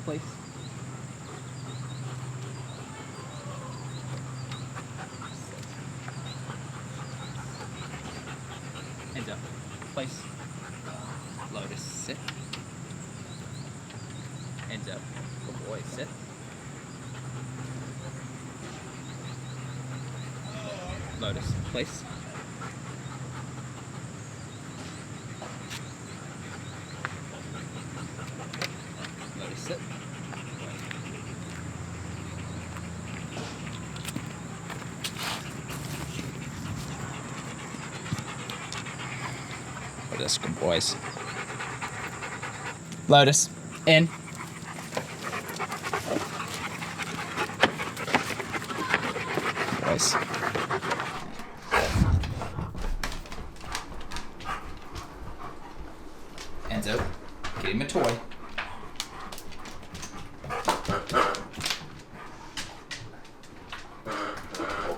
Place. Enzo, place. Lotus, sit. Enzo, good boy, sit. Lotus, place. Lotus, sit. Lotus, good boys. Lotus, in. Boys. Enzo, get him a toy.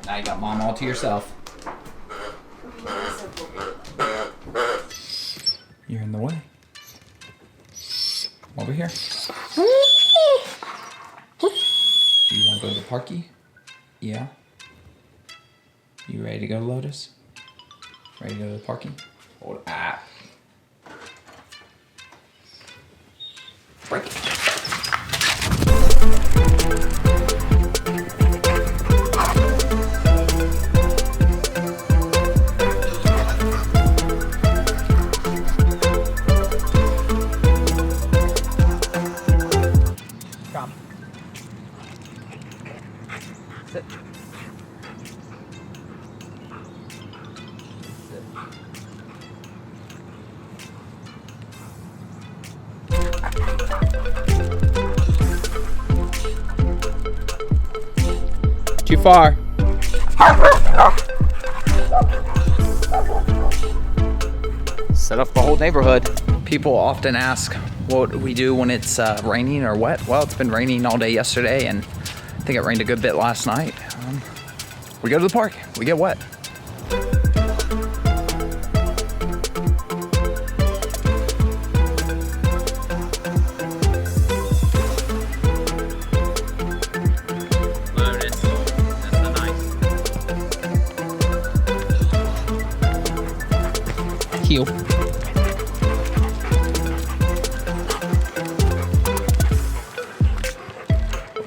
Now you got mom all to yourself. You're in the way. Over here. Do you want to go to the parky? Yeah. You ready to go, Lotus? Ready to go to the parky? Hold ah. Break it. Come. Sit. Sit. Too far. Set up the whole neighborhood. People often ask what we do when it's raining or wet. Well, it's been raining all day yesterday, and I think it rained a good bit last night. We go to the park. We get wet. Lotus, that's the nice. Heel.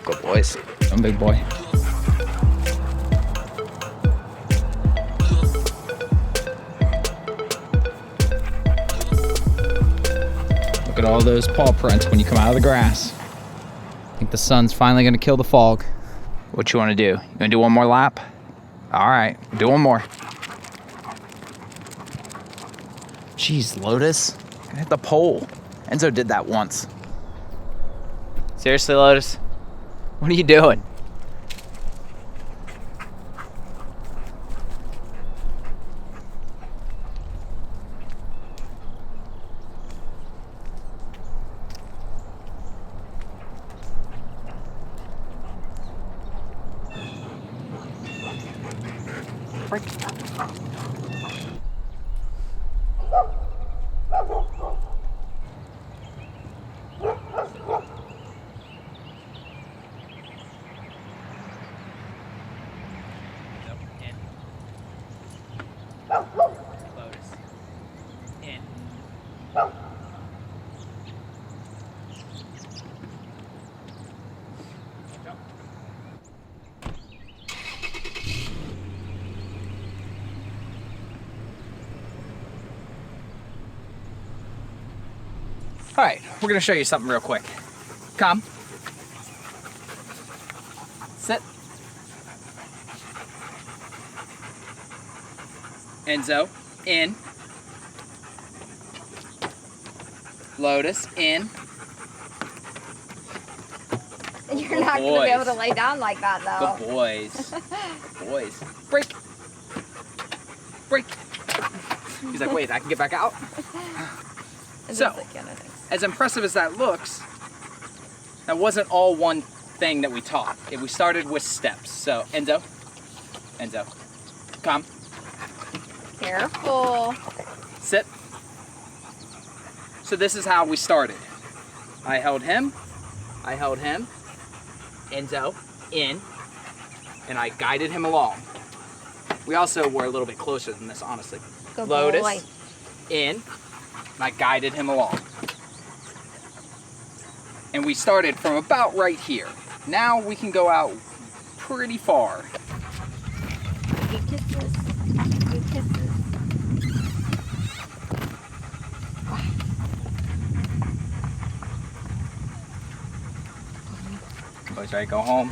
Good boys. I'm a big boy. Look at all those paw prints when you come out of the grass. I think the sun's finally gonna kill the fog. What you wanna do? You gonna do one more lap? All right, do one more. Jeez, Lotus, you're gonna hit the pole. Enzo did that once. Seriously, Lotus? What are you doing? Break. Lotus. In. Jump. All right, we're gonna show you something real quick. Come. Sit. Enzo, in. Lotus, in. You're not going to be able to lay down like that, though. Good boys. Boys. Break. Break. He's like, wait, I can get back out? So, as impressive as that looks, that wasn't all one thing that we taught. We started with steps. So, Enzo. Come. Careful. Sit. So this is how we started. I held him, I held him, Enzo, in, and I guided him along. We also were a little bit closer than this, honestly. Good Lotus, boy. in, and I guided him along. And we started from about right here. Now we can go out pretty far. Good kisses. Good kisses. Boys ready to go home?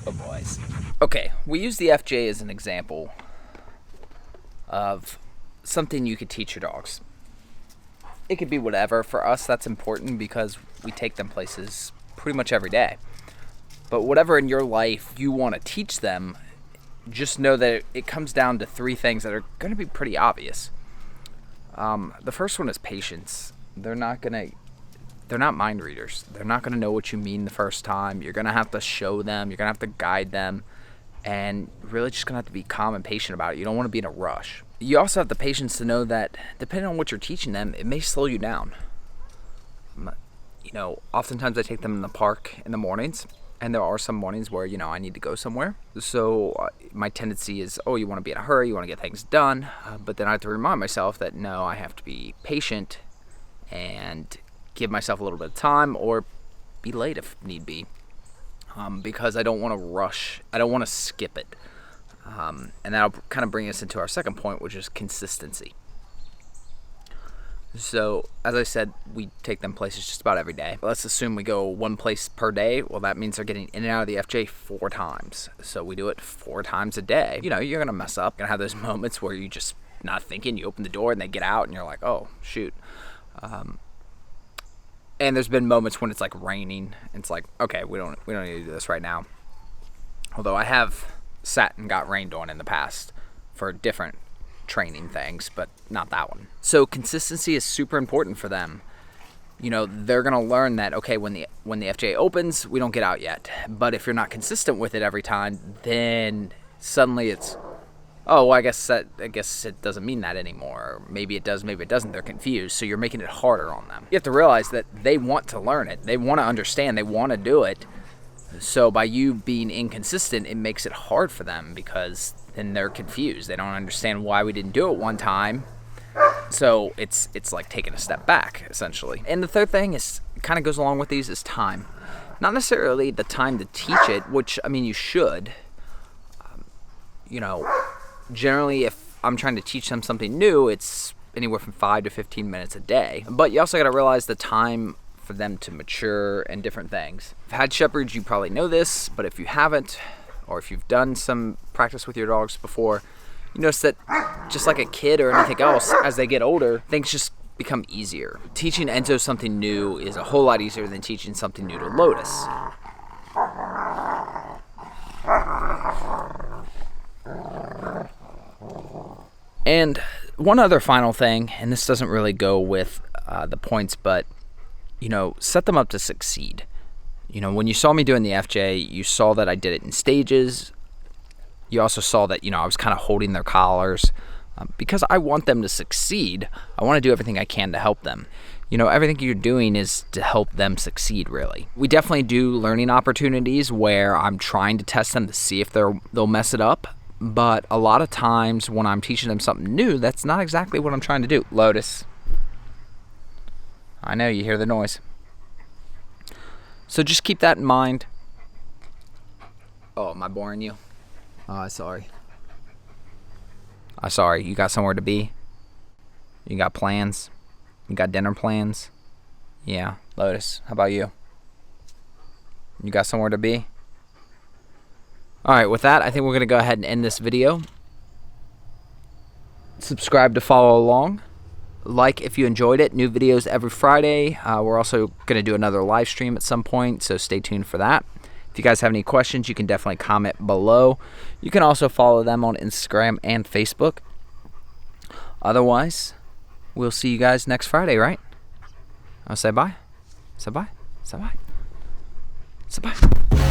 Good boys. Okay, we use the FJ as an example of something you could teach your dogs. It could be whatever. For us, that's important because we take them places pretty much every day. But whatever in your life you want to teach them, just know that it comes down to 3 things that are going to be pretty obvious. The first one is patience. They're not mind readers. They're not going to know what you mean the first time. You're going to have to show them. You're going to have to guide them. And really just going to have to be calm and patient about it. You don't want to be in a rush. You also have the patience to know that depending on what you're teaching them, it may slow you down. You know, oftentimes I take them in the park in the mornings, and there are some mornings where, you know, I need to go somewhere. So my tendency is, oh, you want to be in a hurry, you want to get things done. But then I have to remind myself that, no, I have to be patient and give myself a little bit of time or be late if need be. Because I don't want to rush. I don't want to skip it. And that'll kind of bring us into our second point, which is consistency. So, as I said, we take them places just about every day. Let's assume we go 1 place per day. Well, that means they're getting in and out of the FJ 4 times. So we do it 4 times a day. You know, you're going to mess up. You're going to have those moments where you just not thinking. You open the door and they get out and you're like, oh, shoot. And there's been moments when it's like raining. And it's like, okay, we don't need to do this right now. Although I have sat and got rained on in the past for different training things, but not that one. So consistency is super important for them. You know, they're going to learn that, okay, when the FJ opens, we don't get out yet. But if you're not consistent with it every time, then suddenly it's, oh, well, I guess it doesn't mean that anymore. Or maybe it does, maybe it doesn't. They're confused. So you're making it harder on them. You have to realize that they want to learn it. They want to understand. They want to do it. So by you being inconsistent, it makes it hard for them because then they're confused. They don't understand why we didn't do it one time. So it's like taking a step back, essentially. And the third thing is kind of goes along with these is time. Not necessarily the time to teach it, which, I mean, you should. You know, generally if I'm trying to teach them something new, it's anywhere from 5 to 15 minutes a day. But you also got to realize the time for them to mature and different things. If you've had shepherds, you probably know this, but if you haven't, or if you've done some practice with your dogs before, you notice that just like a kid or anything else, as they get older, things just become easier. Teaching Enzo something new is a whole lot easier than teaching something new to Lotus. And one other final thing, and this doesn't really go with the points, but you know, set them up to succeed. You know, when you saw me doing the FJ, you saw that I did it in stages. You also saw that, you know, I was kind of holding their collars because I want them to succeed. I want to do everything I can to help them. You know, everything you're doing is to help them succeed, really. We definitely do learning opportunities where I'm trying to test them to see if they'll mess it up. But a lot of times when I'm teaching them something new, that's not exactly what I'm trying to do. Lotus. I know, you hear the noise. So just keep that in mind. Oh, am I boring you? Oh, sorry. Sorry, you got somewhere to be? You got plans? You got dinner plans? Yeah, Lotus, how about you? You got somewhere to be? Alright, with that, I think we're going to go ahead and end this video. Subscribe to follow along. Like if you enjoyed it. New videos every Friday. We're also going to do another live stream at some point, so stay tuned for that. If you guys have any questions, you can definitely comment below. You can also follow them on Instagram and Facebook. Otherwise, we'll see you guys next Friday, right? I'll say bye. Say bye. Say bye. Say bye.